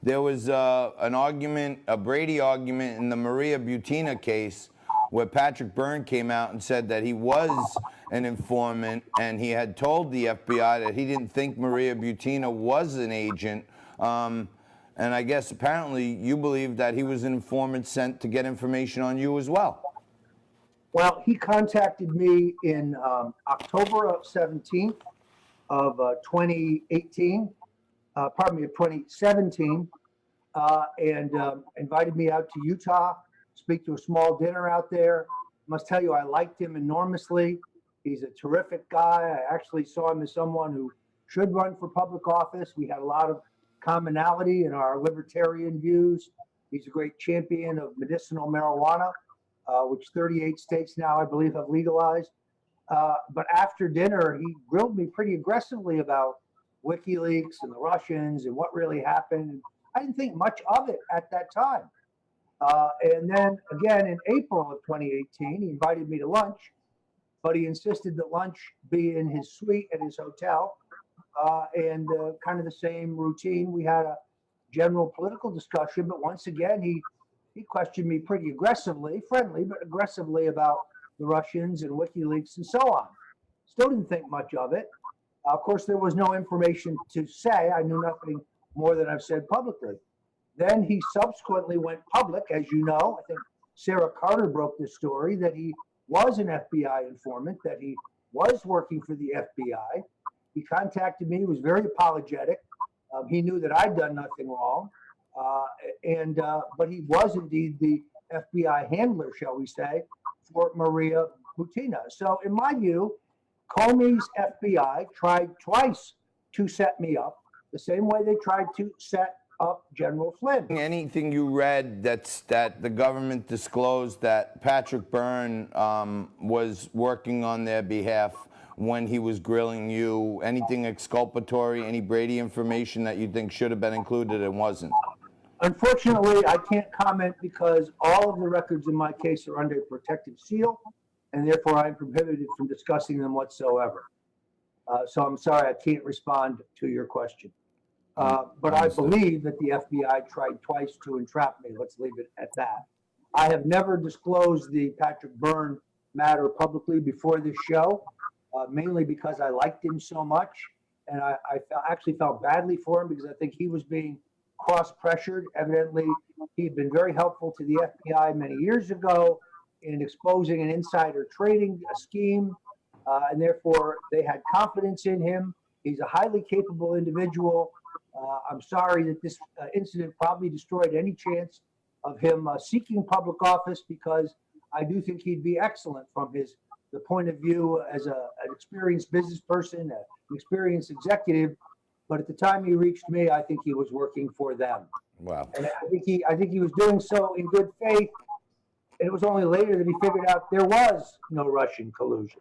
there was an argument, a Brady argument in the Maria Butina case, where Patrick Byrne came out and said that he was an informant and he had told the FBI that he didn't think Maria Butina was an agent. And I guess apparently you believe that he was an informant sent to get information on you as well. Well, he contacted me in October of 17th of 2018, pardon me, of 2017, and invited me out to Utah, speak to a small dinner out there. I must tell you, I liked him enormously. He's a terrific guy. I actually saw him as someone who should run for public office. We had a lot of commonality in our libertarian views. He's a great champion of medicinal marijuana, which 38 states now, I believe, have legalized. But after dinner, he grilled me pretty aggressively about WikiLeaks and the Russians and what really happened. I didn't think much of it at that time. And then again, in April of 2018, he invited me to lunch, but he insisted that lunch be in his suite at his hotel. And kind of the same routine. We had a general political discussion, but once again, he questioned me pretty aggressively, friendly, but aggressively about the Russians and WikiLeaks and so on. Still didn't think much of it. Of course, there was no information to say. I knew nothing more than I've said publicly. Then he subsequently went public, as you know. I think Sarah Carter broke this story, that he was an FBI informant, that he was working for the FBI. He contacted me, was very apologetic. He knew that I'd done nothing wrong. But he was indeed the FBI handler, shall we say, for Maria Butina. So in my view, Comey's FBI tried twice to set me up, the same way they tried to set up General Flynn. Anything you read that the government disclosed that Patrick Byrne was working on their behalf when he was grilling you, anything exculpatory, any Brady information that you think should have been included and wasn't? Unfortunately, I can't comment because all of the records in my case are under protective seal, and therefore I'm prohibited from discussing them whatsoever. So I'm sorry, I can't respond to your question. But I believe that the FBI tried twice to entrap me. Let's leave it at that. I have never disclosed the Patrick Byrne matter publicly before this show, mainly because I liked him so much. And I actually felt badly for him because I think he was being cross-pressured. Evidently, he'd been very helpful to the FBI many years ago in exposing an insider trading scheme. And therefore, they had confidence in him. He's a highly capable individual. I'm sorry that this incident probably destroyed any chance of him seeking public office, because I do think he'd be excellent from the point of view as an experienced business person, an experienced executive. But at the time he reached me, I think he was working for them. Wow. And I think he was doing so in good faith. And it was only later that he figured out there was no Russian collusion.